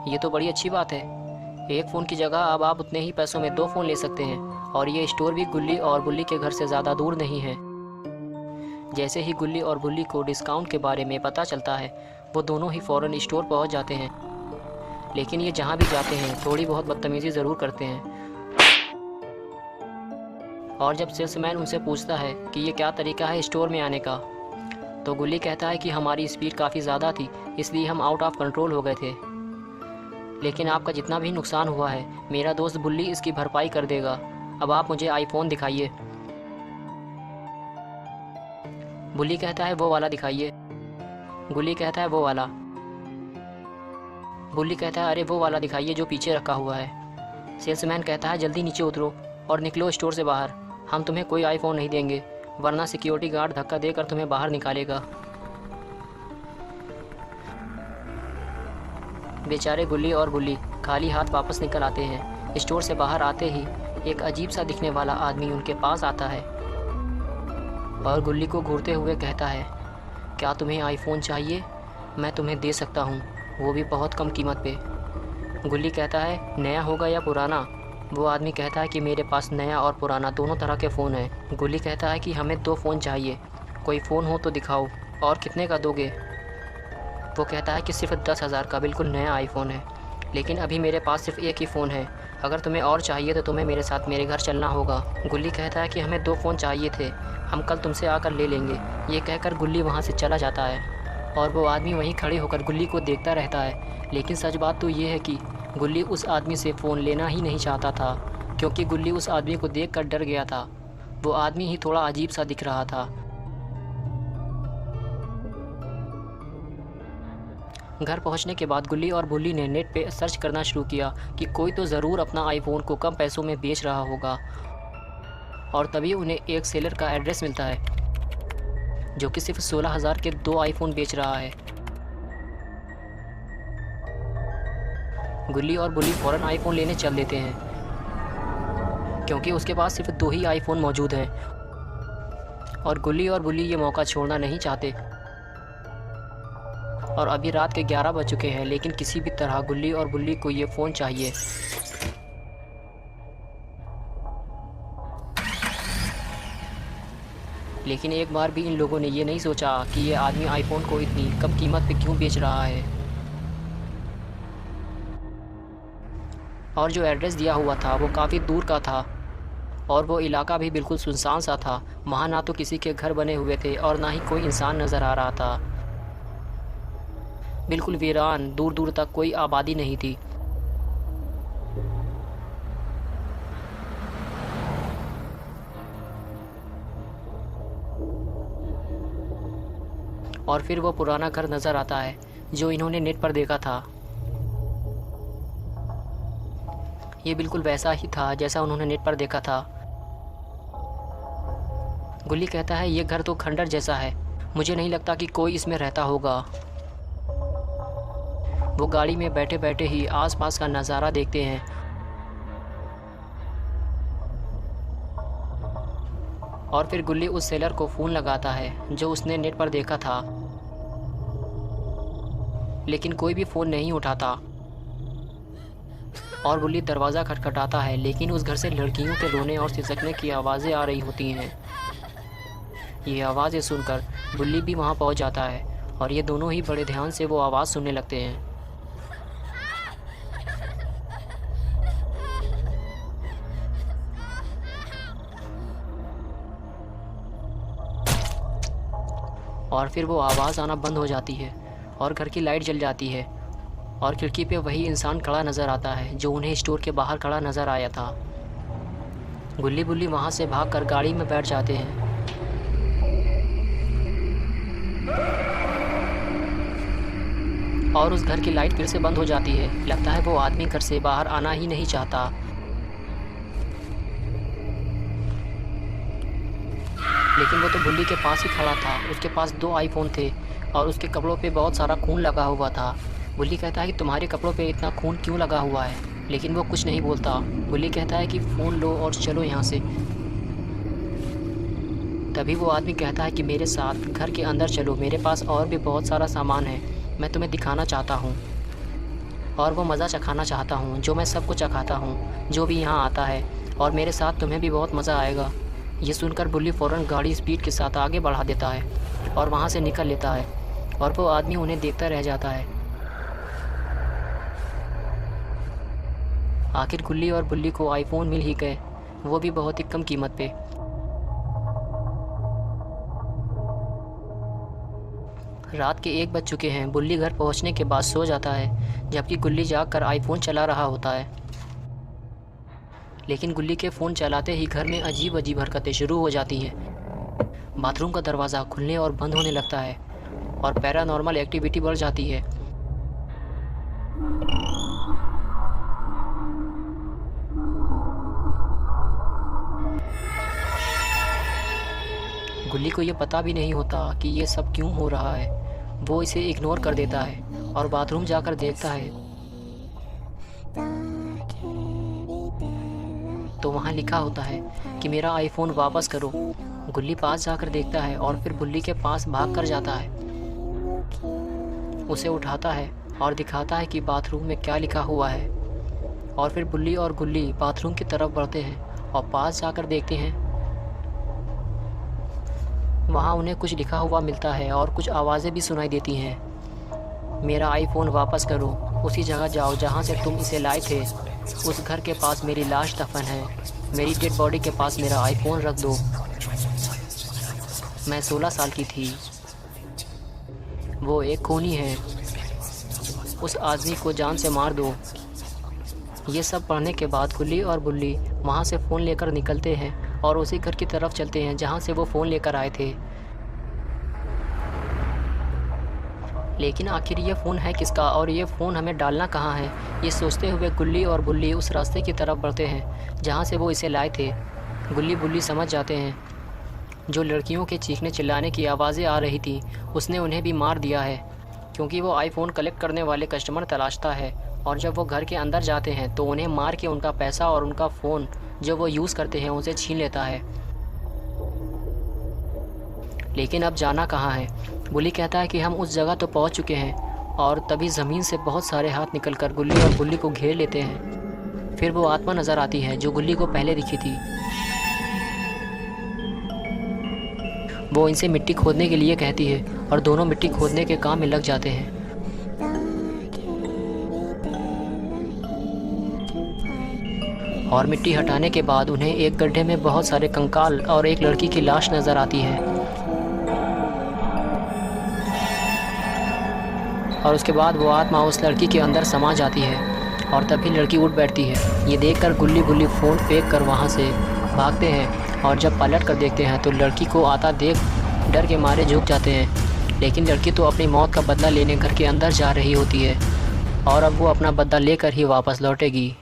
ये तो बड़ी अच्छी बात है। एक फ़ोन की जगह अब आप उतने ही पैसों में 2 फ़ोन ले सकते हैं और ये स्टोर भी गुल्ली और बुल्ली के घर से ज़्यादा दूर नहीं है। जैसे ही गुल्ली और बुल्ली को डिस्काउंट के बारे में पता चलता है, वो दोनों ही फ़ौरन स्टोर पहुंच जाते हैं। लेकिन ये जहां भी जाते हैं थोड़ी बहुत बदतमीज़ी ज़रूर करते हैं। और जब सेल्समैन उनसे पूछता है कि ये क्या तरीका है स्टोर में आने का, तो गुल्ली कहता है कि हमारी स्पीड काफ़ी ज़्यादा थी, इसलिए हम आउट ऑफ कंट्रोल हो गए थे। लेकिन आपका जितना भी नुकसान हुआ है, मेरा दोस्त बुल्ली इसकी भरपाई कर देगा। अब आप मुझे आईफोन दिखाइए। बुल्ली कहता है वो वाला दिखाइए। गुल्ली कहता है वो वाला। बुल्ली कहता है अरे वो वाला दिखाइए जो पीछे रखा हुआ है। सेल्समैन कहता है जल्दी नीचे उतरो और निकलो स्टोर से बाहर। हम तुम्हें कोई आईफोन नहीं देंगे, वरना सिक्योरिटी गार्ड धक्का देकर तुम्हें बाहर निकालेगा। बेचारे गुल्ली और बुल्ली खाली हाथ वापस निकल आते हैं। स्टोर से बाहर आते ही एक अजीब सा दिखने वाला आदमी उनके पास आता है और गुल्ली को घूरते हुए कहता है, क्या तुम्हें आईफोन चाहिए? मैं तुम्हें दे सकता हूँ, वो भी बहुत कम कीमत पे। गुल्ली कहता है नया होगा या पुराना? वो आदमी कहता है कि मेरे पास नया और पुराना दोनों तरह के फ़ोन हैं। गुल्ली कहता है कि हमें 2 फ़ोन चाहिए, कोई फ़ोन हो तो दिखाओ, और कितने का दोगे? वो कहता है कि सिर्फ 10,000 का बिल्कुल नया आईफोन है, लेकिन अभी मेरे पास सिर्फ एक ही फ़ोन है। अगर तुम्हें और चाहिए तो तुम्हें मेरे साथ मेरे घर चलना होगा। गुल्ली कहता है कि हमें 2 फ़ोन चाहिए थे, हम कल तुमसे आकर ले लेंगे। ये कहकर गुल्ली वहाँ से चला जाता है और वो आदमी वहीं खड़े होकर गुल्ली को देखता रहता है। लेकिन सच बात तो ये है कि गुल्ली उस आदमी से फ़ोन लेना ही नहीं चाहता था, क्योंकि गुल्ली उस आदमी को देखकर डर गया था। वो आदमी ही थोड़ा अजीब सा दिख रहा था। घर पहुंचने के बाद गुल्ली और बुल्ली ने नेट पे सर्च करना शुरू किया कि कोई तो ज़रूर अपना आईफोन को कम पैसों में बेच रहा होगा। और तभी उन्हें एक सेलर का एड्रेस मिलता है जो कि सिर्फ 16,000 के 2 आईफोन बेच रहा है। गुल्ली और बुल्ली फ़ौरन आईफोन लेने चल देते हैं, क्योंकि उसके पास सिर्फ 2 ही आईफोन मौजूद हैं और गुल्ली और बुल्ली ये मौका छोड़ना नहीं चाहते। और अभी रात के 11 बज चुके हैं, लेकिन किसी भी तरह गुल्ली और बुल्ली को ये फ़ोन चाहिए। लेकिन एक बार भी इन लोगों ने ये नहीं सोचा कि ये आदमी आईफोन को इतनी कम कीमत पे क्यों बेच रहा है। और जो एड्रेस दिया हुआ था वो काफ़ी दूर का था और वो इलाका भी बिल्कुल सुनसान सा था। वहाँ ना तो किसी के घर बने हुए थे और ना ही कोई इंसान नज़र आ रहा था। बिल्कुल वीरान, दूर दूर तक कोई आबादी नहीं थी। और फिर वो पुराना घर नज़र आता है जो इन्होंने नेट पर देखा था। ये बिल्कुल वैसा ही था जैसा उन्होंने नेट पर देखा था। गुल्ली कहता है ये घर तो खंडर जैसा है, मुझे नहीं लगता कि कोई इसमें रहता होगा। वो गाड़ी में बैठे बैठे ही आसपास का नज़ारा देखते हैं और फिर गुल्ली उस सेलर को फ़ोन लगाता है जो उसने नेट पर देखा था, लेकिन कोई भी फ़ोन नहीं उठाता। और गुल्ली दरवाज़ा खटखटाता है, लेकिन उस घर से लड़कियों के रोने और सिसकने की आवाज़ें आ रही होती हैं। ये आवाज़ें सुनकर गुल्ली भी वहाँ पहुँच जाता है और ये दोनों ही बड़े ध्यान से वो आवाज़ सुनने लगते हैं। और फिर वो आवाज़ आना बंद हो जाती है और घर की लाइट जल जाती है और खिड़की पे वही इंसान खड़ा नज़र आता है जो उन्हें स्टोर के बाहर खड़ा नज़र आया था। गुल्ली बुल्ली वहाँ से भागकर गाड़ी में बैठ जाते हैं। और उस घर की लाइट फिर से बंद हो जाती है। लगता है वो आदमी घर से बाहर आना ही नहीं चाहता। लेकिन वो तो बुल्ली के पास ही खड़ा था। उसके पास 2 आईफोन थे और उसके कपड़ों पे बहुत सारा खून लगा हुआ था। बुल्ली कहता है कि तुम्हारे कपड़ों पे इतना खून क्यों लगा हुआ है, लेकिन वो कुछ नहीं बोलता। बुल्ली कहता है कि फ़ोन लो और चलो यहाँ से। तभी वो आदमी कहता है कि मेरे साथ घर के अंदर चलो, मेरे पास और भी बहुत सारा सामान है, मैं तुम्हें दिखाना चाहता हूँ। और वो मज़ा चखाना चाहता हूँ जो मैं सबको चखाता हूँ जो भी यहाँ आता है, और मेरे साथ तुम्हें भी बहुत मज़ा आएगा। ये सुनकर बुल्ली फ़ौरन गाड़ी स्पीड के साथ आगे बढ़ा देता है और वहाँ से निकल लेता है, और वो आदमी उन्हें देखता रह जाता है। आखिर गुल्ली और बुल्ली को आईफोन मिल ही गए, वो भी बहुत ही कम कीमत पे। रात के 1 बज चुके हैं। बुल्ली घर पहुंचने के बाद सो जाता है, जबकि गुल्ली जागकर आईफोन चला रहा होता है। लेकिन गुल्ली के फ़ोन चलाते ही घर में अजीब अजीब हरकतें शुरू हो जाती हैं। बाथरूम का दरवाज़ा खुलने और बंद होने लगता है और पैरानॉर्मल एक्टिविटी बढ़ जाती है। गुल्ली को ये पता भी नहीं होता कि ये सब क्यों हो रहा है। वो इसे इग्नोर कर देता है और बाथरूम जाकर देखता है तो वहाँ लिखा होता है कि मेरा आईफोन वापस करो। गुल्ली पास जाकर देखता है और फिर बुल्ली के पास भाग कर जाता है, उसे उठाता है और दिखाता है कि बाथरूम में क्या लिखा हुआ है। और फिर बुल्ली और गुल्ली बाथरूम की तरफ बढ़ते हैं और पास जाकर देखते हैं। वहाँ उन्हें कुछ लिखा हुआ मिलता है और कुछ आवाज़ें भी सुनाई देती हैं। मेरा आईफोन वापस करो, उसी जगह जाओ जहाँ से तुम इसे लाए थे। उस घर के पास मेरी लाश दफन है, मेरी डेड बॉडी के पास मेरा आईफोन रख दो। मैं 16 साल की थी, वो एक खूनी है, उस आदमी को जान से मार दो। ये सब पढ़ने के बाद गुल्ली और बुल्ली वहाँ से फ़ोन लेकर निकलते हैं और उसी घर की तरफ चलते हैं जहाँ से वो फ़ोन लेकर आए थे। लेकिन आखिर ये फ़ोन है किसका और ये फ़ोन हमें डालना कहाँ है, ये सोचते हुए गुल्ली और बुल्ली उस रास्ते की तरफ बढ़ते हैं जहाँ से वो इसे लाए थे। गुल्ली बुल्ली समझ जाते हैं जो लड़कियों के चीखने चिल्लाने की आवाज़ें आ रही थी उसने उन्हें भी मार दिया है, क्योंकि वो आईफोन कलेक्ट करने वाले कस्टमर तलाशता है। और जब वो घर के अंदर जाते हैं तो उन्हें मार के उनका पैसा और उनका फ़ोन जो वो यूज़ करते हैं उसे छीन लेता है। लेकिन अब जाना कहाँ है? बुल्ली कहता है कि हम उस जगह तो पहुँच चुके हैं, और तभी ज़मीन से बहुत सारे हाथ निकलकर गुल्ली और बुल्ली को घेर लेते हैं। फिर वो आत्मा नज़र आती है जो गुल्ली को पहले दिखी थी। वो इनसे मिट्टी खोदने के लिए कहती है और दोनों मिट्टी खोदने के काम में लग जाते हैं। और मिट्टी हटाने के बाद उन्हें एक गड्ढे में बहुत सारे कंकाल और एक लड़की की लाश नज़र आती है। और उसके बाद वो आत्मा उस लड़की के अंदर समा जाती है और तभी लड़की उठ बैठती है। ये देखकर गुल्ली बुल्ली फ़ोन फेंक कर वहाँ से भागते हैं, और जब पलट कर देखते हैं तो लड़की को आता देख डर के मारे झुक जाते हैं। लेकिन लड़की तो अपनी मौत का बदला लेने घर के अंदर जा रही होती है, और अब वो अपना बदला लेकर ही वापस लौटेगी।